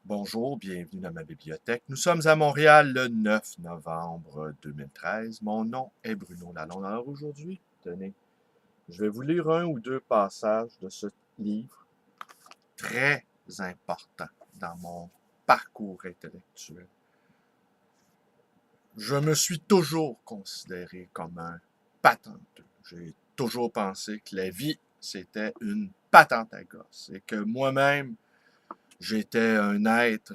Bonjour, bienvenue dans ma bibliothèque. Nous sommes à Montréal le 9 novembre 2013. Mon nom est Bruno Lalonde. Alors aujourd'hui, tenez, je vais vous lire un ou deux passages de ce livre très important dans mon parcours intellectuel. Je me suis toujours considéré comme un patenteux. J'ai toujours pensé que la vie, c'était une patente à gosse et que moi-même, j'étais un être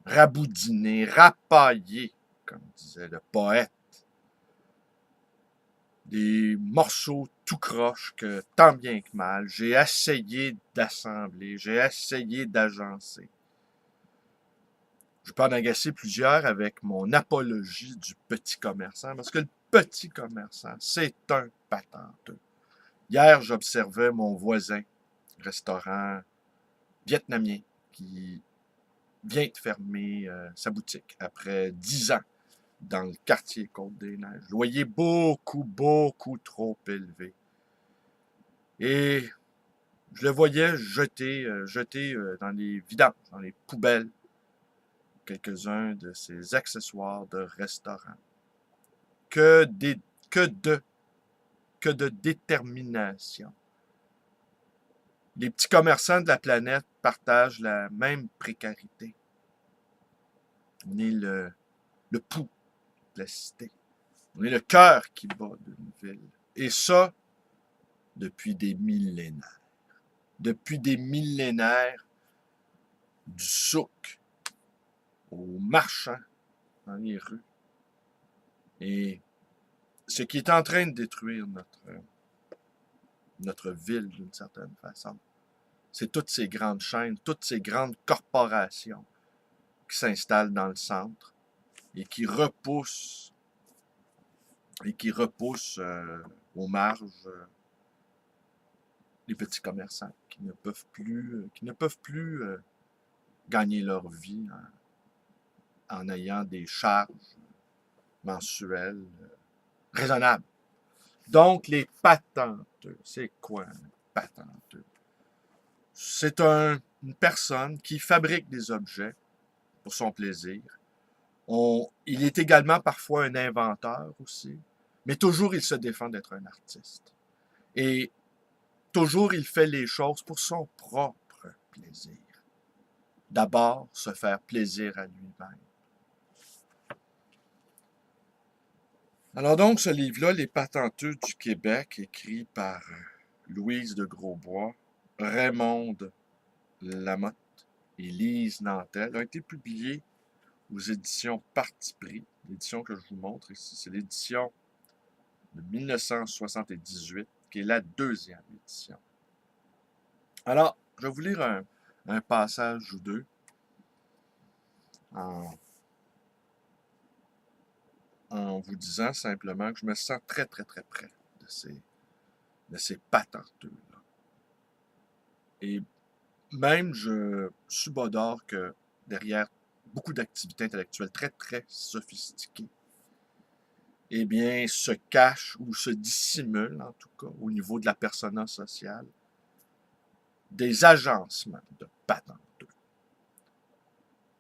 raboudiné, rapaillé, comme disait le poète. Des morceaux tout croche que tant bien que mal, j'ai essayé d'assembler, j'ai essayé d'agencer. Je peux en agacer plusieurs avec mon apologie du petit commerçant, parce que le petit commerçant, c'est un patenteux. Hier, j'observais mon voisin, restaurant vietnamien, qui vient de fermer sa boutique après 10 ans dans le quartier Côte-des-Neiges. Loyer beaucoup trop élevé. Et je le voyais jeter dans les vidanges, dans les poubelles, quelques-uns de ses accessoires de restaurant. Que, des, que, de, que de détermination. Les petits commerçants de la planète partagent la même précarité. On est le pouls de la cité. On est le cœur qui bat d'une ville. Et ça, depuis des millénaires. Depuis des millénaires, du souk aux marchands dans les rues. Et ce qui est en train de détruire notre ville d'une certaine façon, c'est toutes ces grandes chaînes, toutes ces grandes corporations qui s'installent dans le centre et qui repoussent aux marges les petits commerçants qui ne peuvent plus gagner leur vie en ayant des charges mensuelles raisonnables. Donc, les patenteux, c'est quoi un patenteux? C'est une personne qui fabrique des objets pour son plaisir. Il est également parfois un inventeur aussi, mais toujours il se défend d'être un artiste. Et toujours il fait les choses pour son propre plaisir. D'abord, se faire plaisir à lui-même. Alors donc, ce livre-là, Les patenteux du Québec, écrit par Louise de Grosbois, Raymonde Lamotte et Lise Nantel, a été publié aux éditions Parti pris. L'édition que je vous montre ici, c'est l'édition de 1978, qui est la deuxième édition. Alors, je vais vous lire un passage ou deux en vous disant simplement que je me sens très près de ces patenteux-là. Et même, je subodore que derrière beaucoup d'activités intellectuelles très sophistiquées, eh bien, se cache ou se dissimule, en tout cas, au niveau de la persona sociale, des agencements de patenteux.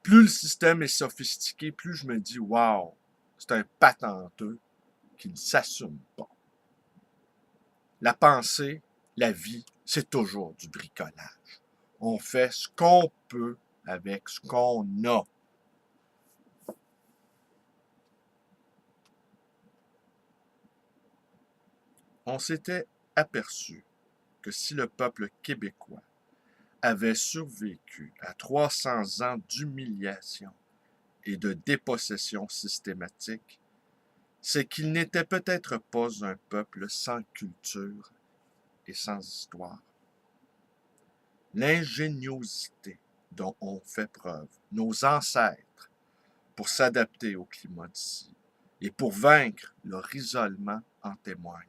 Plus le système est sophistiqué, plus je me dis, wow, c'est un patenteux qui ne s'assume pas. La pensée, la vie, c'est toujours du bricolage. On fait ce qu'on peut avec ce qu'on a. On s'était aperçu que si le peuple québécois avait survécu à 300 ans d'humiliation et de dépossession systématique, c'est qu'il n'était peut-être pas un peuple sans culture et sans histoire. L'ingéniosité dont ont fait preuve nos ancêtres pour s'adapter au climat d'ici et pour vaincre leur isolement en témoigne.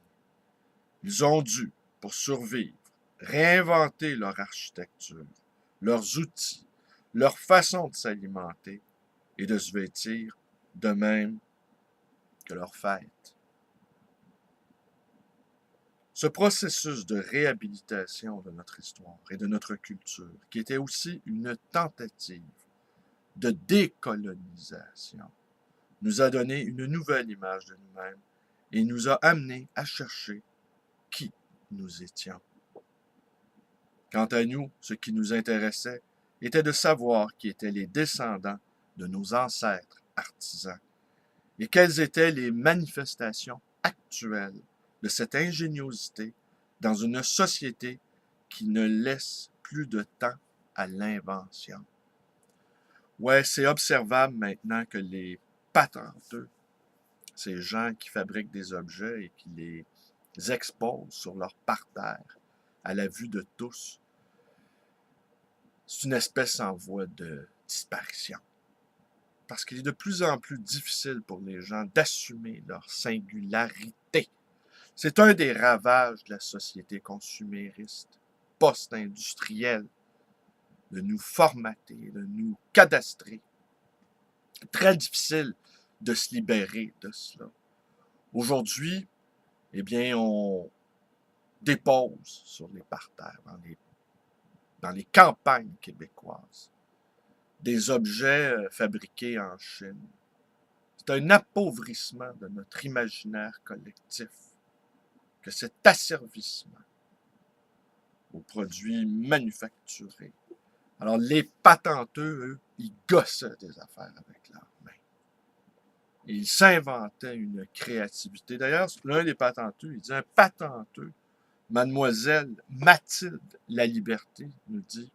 Ils ont dû, pour survivre, réinventer leur architecture, leurs outils, leur façon de s'alimenter et de se vêtir, de même que leurs fêtes. Ce processus de réhabilitation de notre histoire et de notre culture, qui était aussi une tentative de décolonisation, nous a donné une nouvelle image de nous-mêmes et nous a amenés à chercher qui nous étions. Quant à nous, ce qui nous intéressait était de savoir qui étaient les descendants de nos ancêtres artisans et quelles étaient les manifestations actuelles de cette ingéniosité dans une société qui ne laisse plus de temps à l'invention. Ouais, c'est observable maintenant que les patenteux, ces gens qui fabriquent des objets et qui les exposent sur leur parterre à la vue de tous, c'est une espèce en voie de disparition. Parce qu'il est de plus en plus difficile pour les gens d'assumer leur singularité. C'est un des ravages de la société consumériste, post-industrielle, de nous formater, de nous cadastrer. Très difficile de se libérer de cela. Aujourd'hui, eh bien, on dépose sur les parterres, dans les campagnes québécoises, des objets fabriqués en Chine. C'est un appauvrissement de notre imaginaire collectif que cet asservissement aux produits manufacturés. Alors, les patenteux, eux, ils gossaient des affaires avec leurs mains. Ils s'inventaient une créativité. D'ailleurs, l'un des patenteux, il dit un patenteux, mademoiselle Mathilde Laliberté nous dit,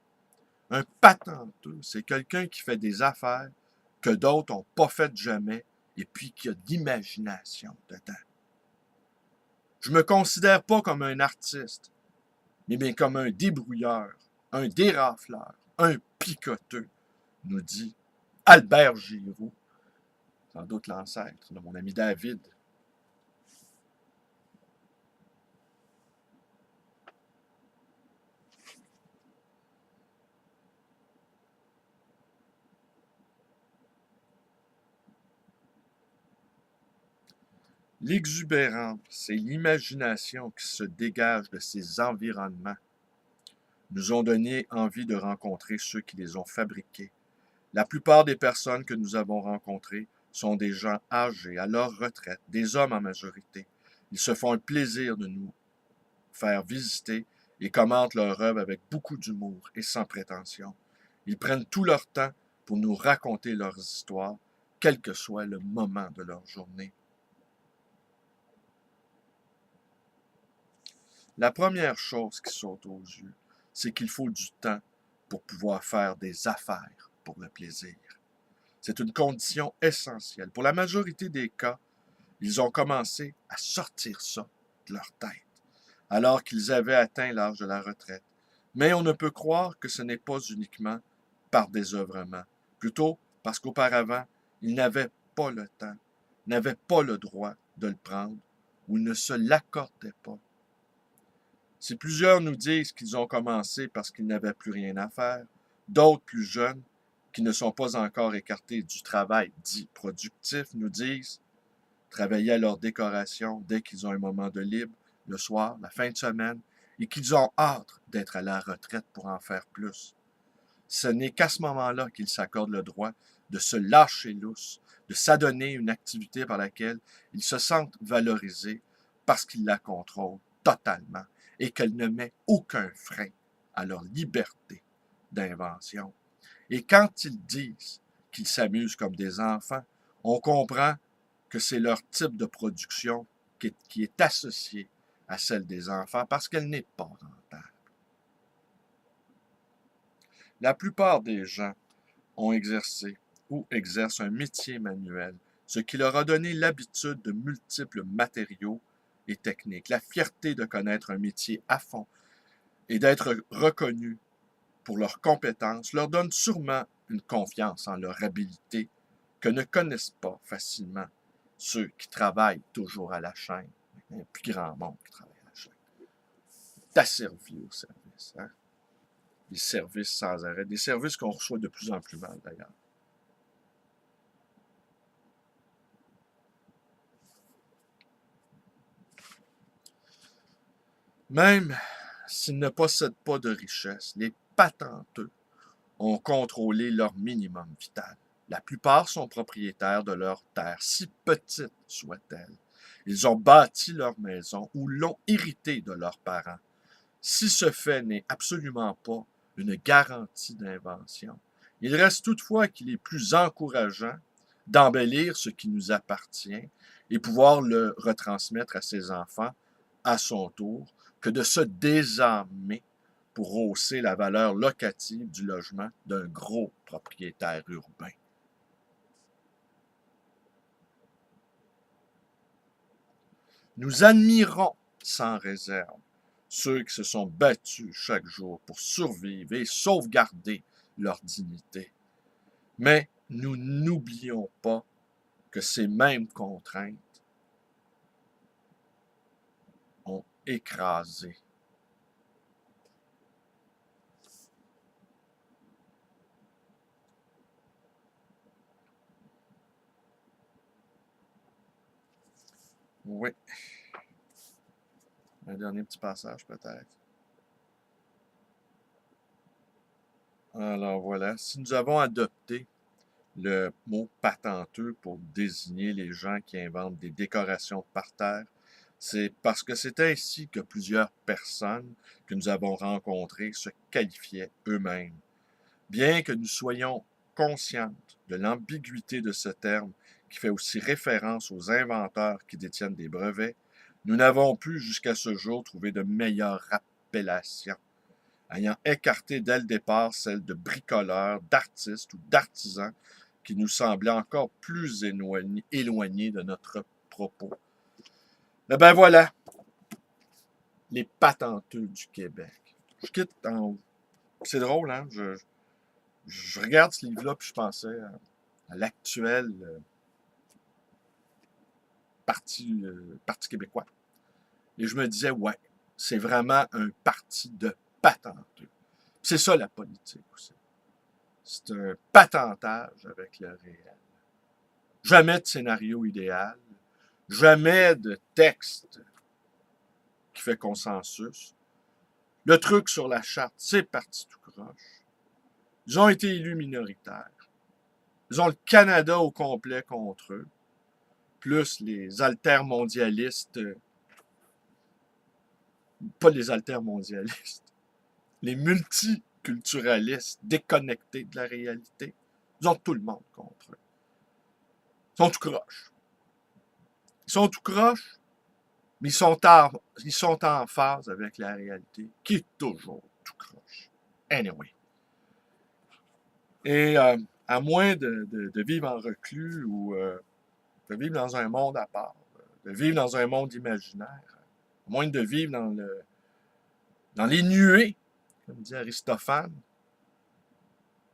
un patenteux, c'est quelqu'un qui fait des affaires que d'autres n'ont pas faites jamais et puis qui a de l'imagination dedans. Je me considère pas comme un artiste, mais bien comme un débrouilleur, un dérafleur, un picoteux, nous dit Albert Giroux, sans doute l'ancêtre de mon ami David. L'exubérance et l'imagination qui se dégagent de ces environnements nous ont donné envie de rencontrer ceux qui les ont fabriqués. La plupart des personnes que nous avons rencontrées sont des gens âgés, à leur retraite, des hommes en majorité. Ils se font un plaisir de nous faire visiter et commentent leur œuvre avec beaucoup d'humour et sans prétention. Ils prennent tout leur temps pour nous raconter leurs histoires, quel que soit le moment de leur journée. La première chose qui saute aux yeux, c'est qu'il faut du temps pour pouvoir faire des affaires pour le plaisir. C'est une condition essentielle. Pour la majorité des cas, ils ont commencé à sortir ça de leur tête, alors qu'ils avaient atteint l'âge de la retraite. Mais on ne peut croire que ce n'est pas uniquement par désœuvrement, plutôt parce qu'auparavant, ils n'avaient pas le temps, n'avaient pas le droit de le prendre, ou ne se l'accordaient pas. Si plusieurs nous disent qu'ils ont commencé parce qu'ils n'avaient plus rien à faire, d'autres plus jeunes, qui ne sont pas encore écartés du travail dit productif, nous disent travailler à leur décoration dès qu'ils ont un moment de libre, le soir, la fin de semaine, et qu'ils ont hâte d'être à la retraite pour en faire plus. Ce n'est qu'à ce moment-là qu'ils s'accordent le droit de se lâcher lousse, de s'adonner à une activité par laquelle ils se sentent valorisés parce qu'ils la contrôlent totalement et qu'elle ne met aucun frein à leur liberté d'invention. Et quand ils disent qu'ils s'amusent comme des enfants, on comprend que c'est leur type de production qui est associé à celle des enfants parce qu'elle n'est pas rentable. La plupart des gens ont exercé ou exercent un métier manuel, ce qui leur a donné l'habitude de multiples matériaux et techniques, la fierté de connaître un métier à fond et d'être reconnus pour leurs compétences leur donne sûrement une confiance en leur habileté que ne connaissent pas facilement ceux qui travaillent toujours à la chaîne. Il y a un plus grand monde qui travaille à la chaîne. T'asservi au service. Hein? Des services sans arrêt. Des services qu'on reçoit de plus en plus mal, d'ailleurs. Même s'ils ne possèdent pas de richesse, les patenteux ont contrôlé leur minimum vital. La plupart sont propriétaires de leurs terres, si petites soient-elles. Ils ont bâti leur maison ou l'ont héritée de leurs parents. Si ce fait n'est absolument pas une garantie d'invention, il reste toutefois qu'il est plus encourageant d'embellir ce qui nous appartient et pouvoir le retransmettre à ses enfants à son tour que de se désarmer pour hausser la valeur locative du logement d'un gros propriétaire urbain. Nous admirons sans réserve ceux qui se sont battus chaque jour pour survivre et sauvegarder leur dignité. Mais nous n'oublions pas que ces mêmes contraintes ont écrasé. Oui, un dernier petit passage peut-être. Alors voilà, si nous avons adopté le mot patenteux pour désigner les gens qui inventent des décorations de parterre, c'est parce que c'est ainsi que plusieurs personnes que nous avons rencontrées se qualifiaient eux-mêmes. Bien que nous soyons conscientes de l'ambiguïté de ce terme qui fait aussi référence aux inventeurs qui détiennent des brevets, nous n'avons pu jusqu'à ce jour trouver de meilleures appellations, ayant écarté dès le départ celles de bricoleurs, d'artistes ou d'artisans qui nous semblaient encore plus éloignés de notre propos. Eh bien voilà, les patenteux du Québec. Je quitte en haut. C'est drôle, hein? Je regarde ce livre-là puis je pensais à l'actuel parti québécois. Et je me disais, ouais, c'est vraiment un parti de patenteux. C'est ça la politique aussi. C'est un patentage avec le réel. Jamais de scénario idéal, jamais de texte qui fait consensus. Le truc sur la charte, c'est parti tout croche. Ils ont été élus minoritaires. Ils ont le Canada au complet contre eux, plus les altermondialistes, pas les altermondialistes, les multiculturalistes déconnectés de la réalité. Ils ont tout le monde contre eux. Ils sont tout croches. Ils sont tout croches, mais ils sont en phase avec la réalité, qui est toujours tout croche. Anyway. Et à moins de vivre en reclus ou de vivre dans un monde à part, de vivre dans un monde imaginaire, à moins de vivre dans les nuées, comme dit Aristophane,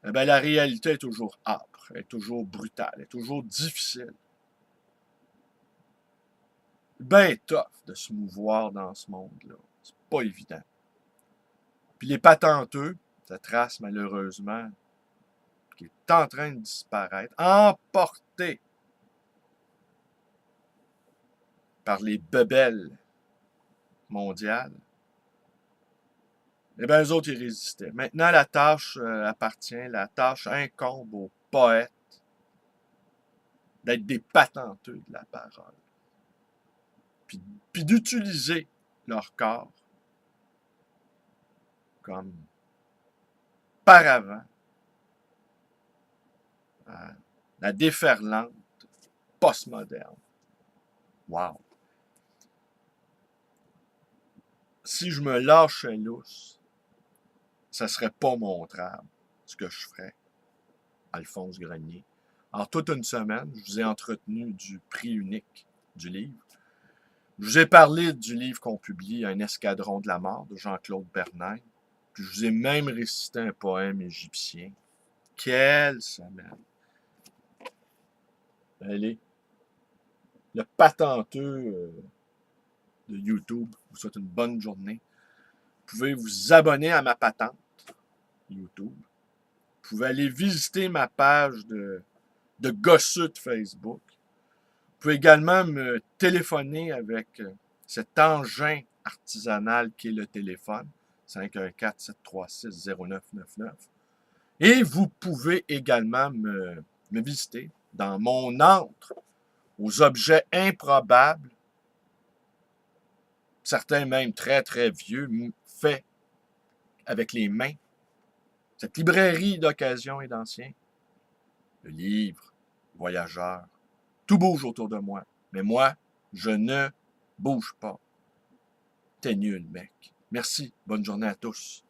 eh bien, la réalité est toujours âpre, est toujours brutale, est toujours difficile. Ben tough de se mouvoir dans ce monde-là. C'est pas évident. Puis les patenteux, cette race malheureusement, qui est en train de disparaître, emportée par les bebelles mondiales, eh bien, eux autres, ils résistaient. Maintenant, la tâche la tâche incombe aux poètes d'être des patenteux de la parole. Puis d'utiliser leur corps comme paravent à la déferlante postmoderne. Wow! Si je me lâchais lousse, ça serait pas montrable ce que je ferais, Alphonse Grenier. En toute une semaine, je vous ai entretenu du prix unique du livre. Je vous ai parlé du livre qu'on publie, Un escadron de la mort, de Jean-Claude Bernheim. Puis je vous ai même récité un poème égyptien. Quelle semaine! Allez, le patenteux de YouTube vous souhaite une bonne journée. Vous pouvez vous abonner à ma patente YouTube. Vous pouvez aller visiter ma page de gosseux de Facebook. Vous pouvez également me téléphoner avec cet engin artisanal qui est le téléphone, 514-736-0999. Et vous pouvez également me visiter dans mon antre aux objets improbables, certains même très, très vieux, faits avec les mains. Cette librairie d'occasion et d'anciens, le livre, voyageur, tout bouge autour de moi. Mais moi, je ne bouge pas. T'es nul, mec. Merci. Bonne journée à tous.